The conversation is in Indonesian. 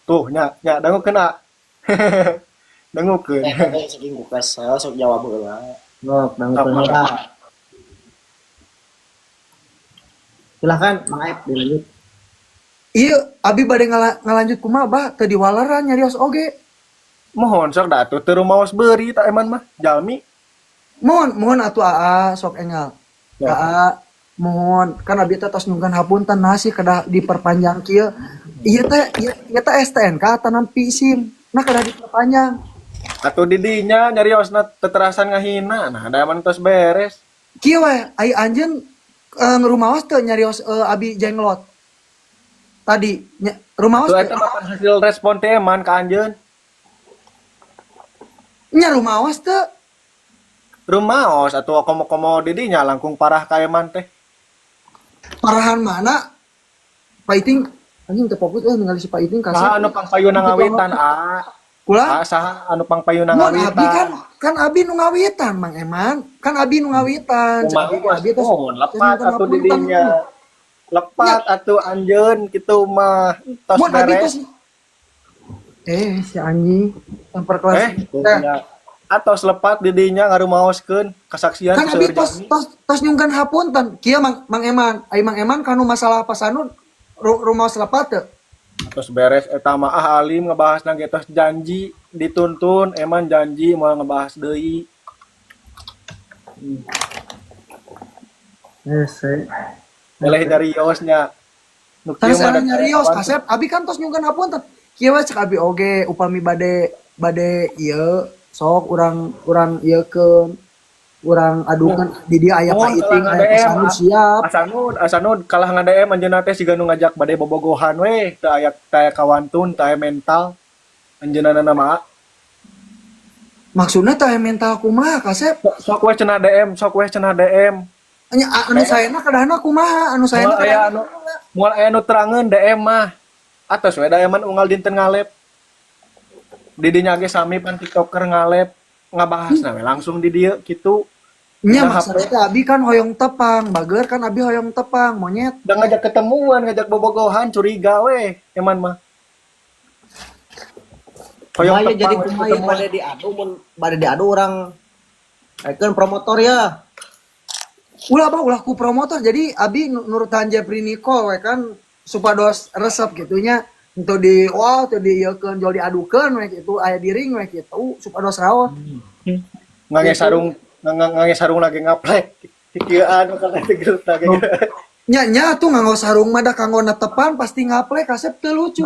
tuh nya dangu kena. Dangukeun. Teh saking ku kesel sok jawab heula. Sok, dangukeun heula. Silakan Mang Aep dilanjut. Iya, abi bade ngalanjut kumaha bah teu diwalaran nyarios oge. Mohon sok da atuh teu rumaos beuri tak eman mah jalmi. Mohon atuh AA sok enggal. Ya. AA mohon kan abi teh tos nyungkan hapunten nasi kedah diperpanjang kieu. Ieu teh STNK tanam pisim. Nah kedah diperpanjang. Atuh di dinya nyariosna teu terasan ngahina. Nah, da eman tos beres. Kieu we ai anjeun ngerumaos teu nyarios abi jenglot. Tadi rumaos Tuh teu eta mah hasil respon teh eman ka anjeun. nya rumaos teu. Rumaos atuh komo-komo di dinya langkung parah ka eman teh. Parahan mana? Pak Iting anjing teu fokus ningali si Pak Iting kasih. Saha anu pangpayuna ngawitan Kula saha anu pangpayuna mun abi ngawitan. kan abi nu ngawitan Mang Eman. Kan abi nu ngawitan. Abi teh Lepat atuh di dinya. Lepat atuh anjeun kitu mah tos mun abi beres. teh si anjing yang perkelas Atos lepat di dinya ngarumaoskeun kasaksian kan abi seueur jami. tos nyungkan hapunten kieu Mang Eman ai Mang Eman kanu masalah pasanu rumaos lepat teu Terus beres eta mah alim ngebahas ge tos janji dituntun eman janji mau ngebahas deui. Milih dari yosnya. Nu kieu mah Tasana nyarios kasep abi kan tos nyungkan hapunten kieu we cek abi oge upami bade ieu sok urang ieukeun urang adukeun di dia aya Pak Iting aya pasanu siap Asanud kalah ngadm anjeunna teh siga nu ngajak bade bobogohan we teu aya kawantun teu aya mental anjeunna mah maksudna teh mental kumaha kasep sok we cenah DM nya anu saena kadahna kumaha anu saena moal aya nu terangeun DM mah atos we DM-an unggal dinten ngalep di dinya ge sami pan TikToker ngalep ngabahasna we langsung di dieu kitu nya maksudna teh abi kan hoyong tepang bager kan abi hoyong tepang monyet udah ngajak ketemuan ngajak bobogohan curiga we eman mah Kumaya jadi kumaya pada diadu orang kan promotor ya. Ulah ku promotor jadi abi nurutan Jepri Nicole we kan supados resep gitunya untuk di tuh di ieukeun jual diadukeun we kitu aya di ring we kitu supados raos. Ngage sarung lagi ngaplek kieuan kana teh geus Nya tuh nganggo sarung mah da kanggo netepan pasti ngaplek kasep teu lucu.